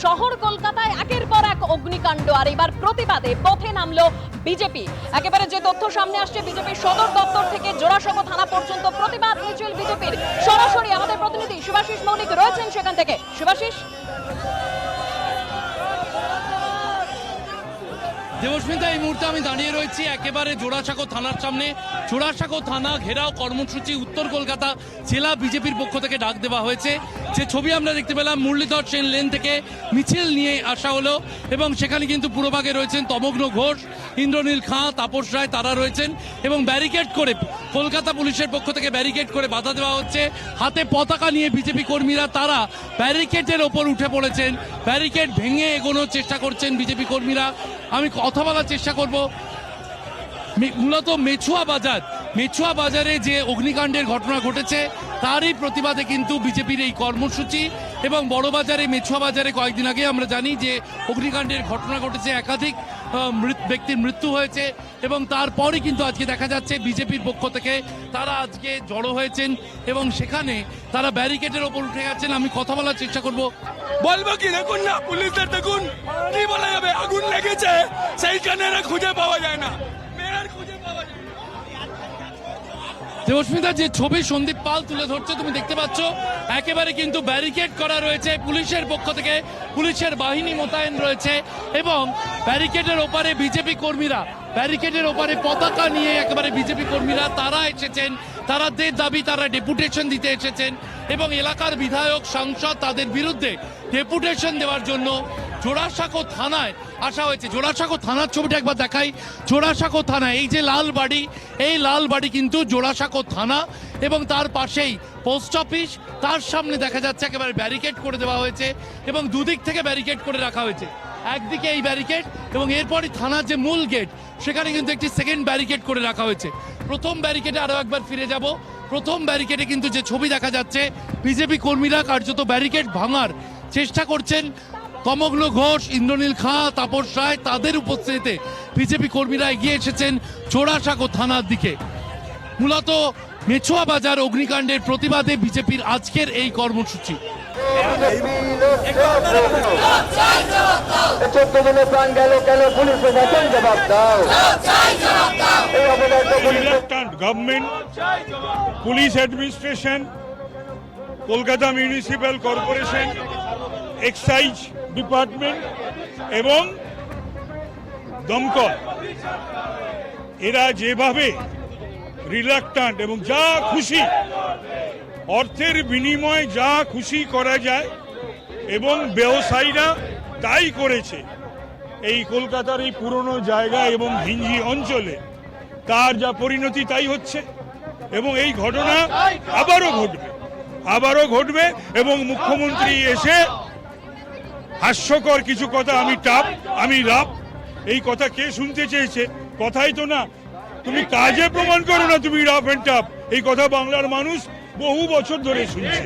শহর কলকাতায় একের পর এক অগ্নিকাণ্ড, আর এবার প্রতিবাদে পথে নামলো বিজেপি। একেবারে যে তথ্য সামনে আসছে, বিজেপির সদর দপ্তর থেকে জোড়াসাঁকো থানা পর্যন্ত প্রতিবাদ মিছিল বিজেপির। সরাসরি আমাদের প্রতিনিধি শুভাশিস মৌলিক রয়েছেন সেখান থেকে। শুভাশিস। দেবস্মিতা, এই মুহূর্তে আমি দাঁড়িয়ে রয়েছি একেবারে জোড়াসাঁকো থানার সামনে। জোড়াসাঁকো থানা ঘেরাও কর্মসূচি উত্তর কলকাতা জেলা বিজেপির পক্ষ থেকে ডাক দেওয়া হয়েছে। যে ছবি আমরা দেখতে পেলাম, মুরলীধর সেন লেন থেকে মিছিল নিয়ে আসা হলো এবং সেখানে কিন্তু পুরোভাগে রয়েছেন তমগ্ন ঘোষ, ইন্দ্রনীল খাঁ, তাপস রায়, তারা রয়েছেন এবং ব্যারিকেড করে কলকাতা পুলিশের পক্ষ থেকে ব্যারিকেড করে বাধা দেওয়া হচ্ছে। হাতে পতাকা নিয়ে বিজেপি কর্মীরা তারা ব্যারিকেডের ওপর উঠে পড়েছেন, ব্যারিকেড ভেঙে এগোনোর চেষ্টা করছেন বিজেপি কর্মীরা। আমি কথা বলার চেষ্টা করব। মূলত মেছুয়া বাজারে যে অগ্নিকাণ্ডের ঘটনা ঘটেছে তারই প্রতিবাদে কিন্তু বিজেপির এই কর্মসূচি। এবং বড়বাজারে, মেছুয়া বাজারে কয়েকদিন আগে আমরা জানি যে অগ্নিকাণ্ডের ঘটনা ঘটেছে, একাধিক ব্যক্তির মৃত্যু হয়েছে এবং তারপরই কিন্তু আজকে দেখা যাচ্ছে বিজেপির পক্ষ থেকে তারা আজকে জড়ো হয়েছেন এবং সেখানে তারা ব্যারিকেডের ওপর উঠে গেছেন। আমি কথা বলার চেষ্টা করব। বলবো কি, দেখুন না, পুলিশদের দেখুন, কি বলা যাবে, আগুন লেগেছে সেইখানে খুঁজে পাওয়া যায় না, খুঁজে পাওয়া যায় না। দেবস্মিতা, যে ছবি সন্দীপ পাল তুলে ধরছে তুমি দেখতে পাচ্ছ, একেবারে কিন্তু ব্যারিকেড করা রয়েছে পুলিশের পক্ষ থেকে, পুলিশের বাহিনী মোতায়েন রয়েছে এবং ব্যারিকেডের ওপারে বিজেপি কর্মীরা, ব্যারিকেডের ওপারে পতাকা নিয়ে একেবারে বিজেপি কর্মীরা তারা এসেছেন, তাদের দাবি তারা ডেপুটেশন দিতে এসেছেন এবং এলাকার বিধায়ক, সাংসদ তাদের বিরুদ্ধে ডেপুটেশন দেওয়ার জন্য জোড়াসাঁকো থানায় আসা হয়েছে। জোড়াসাঁকো থানার ছবিটা একবার দেখাই। জোড়াসাঁকো থানা, এই যে লাল বাড়ি, এই লাল বাড়ি কিন্তু জোড়াসাঁকো থানা এবং তার পাশেই পোস্ট অফিস। তার সামনে দেখা যাচ্ছে একেবারে ব্যারিকেড করে দেওয়া হয়েছে এবং দুদিক থেকে ব্যারিকেড করে রাখা হয়েছে। একদিকে এই ব্যারিকেড এবং এরপরই থানার যে মূল গেট সেখানে কিন্তু একটি সেকেন্ড ব্যারিকেড করে রাখা হয়েছে। প্রথম ব্যারিকেডে আরো একবার ফিরে যাব। প্রথম ব্যারিকেডে কিন্তু যে ছবি দেখা যাচ্ছে, বিজেপি কর্মীরা কার্যত ব্যারিকেড ভাঙার চেষ্টা করছেন। তমগ্ন ঘোষ, ইন্দ্রনীল খাঁ, তাপস রায় তাদের উপস্থিতিতে বিজেপি কর্মীরা এগিয়ে এসেছেন জোড়াসাঁকো থানার দিকে। মূলত মেছুয়া বাজার অগ্নিকাণ্ডের প্রতিবাদে বিজেপির আজকের এই কর্মসূচি। 14 জনের প্রাণ গেল কেন? পুলিশ প্রশাসন জবাব দাও। Government, police administration, Kolkata municipal corporation, excise department এবং দমকল, এরা যেভাবে রিলাক্টান্ট এবং যা খুশি অর্থের বিনিময়ে যা খুশি করা যায় এবং ব্যবসায়ীরা তাই করেছে এই কলকাতার এই পুরনো জায়গা এবং ঘিঞ্জি অঞ্চলে, তার যা পরিণতি তাই হচ্ছে এবং এই ঘটনা আবারও ঘটবে এবং মুখ্যমন্ত্রী এসে হাস্যকর কিছু কথা, আমি রাপ, এই কথা কে শুনতে চেয়েছে? কথাই তো না, তুমি কাজে প্রমাণ করো না তুমি রাফ এন্ড টাফ, এই কথা বাংলার মানুষ বহু বছর ধরে শুনছে।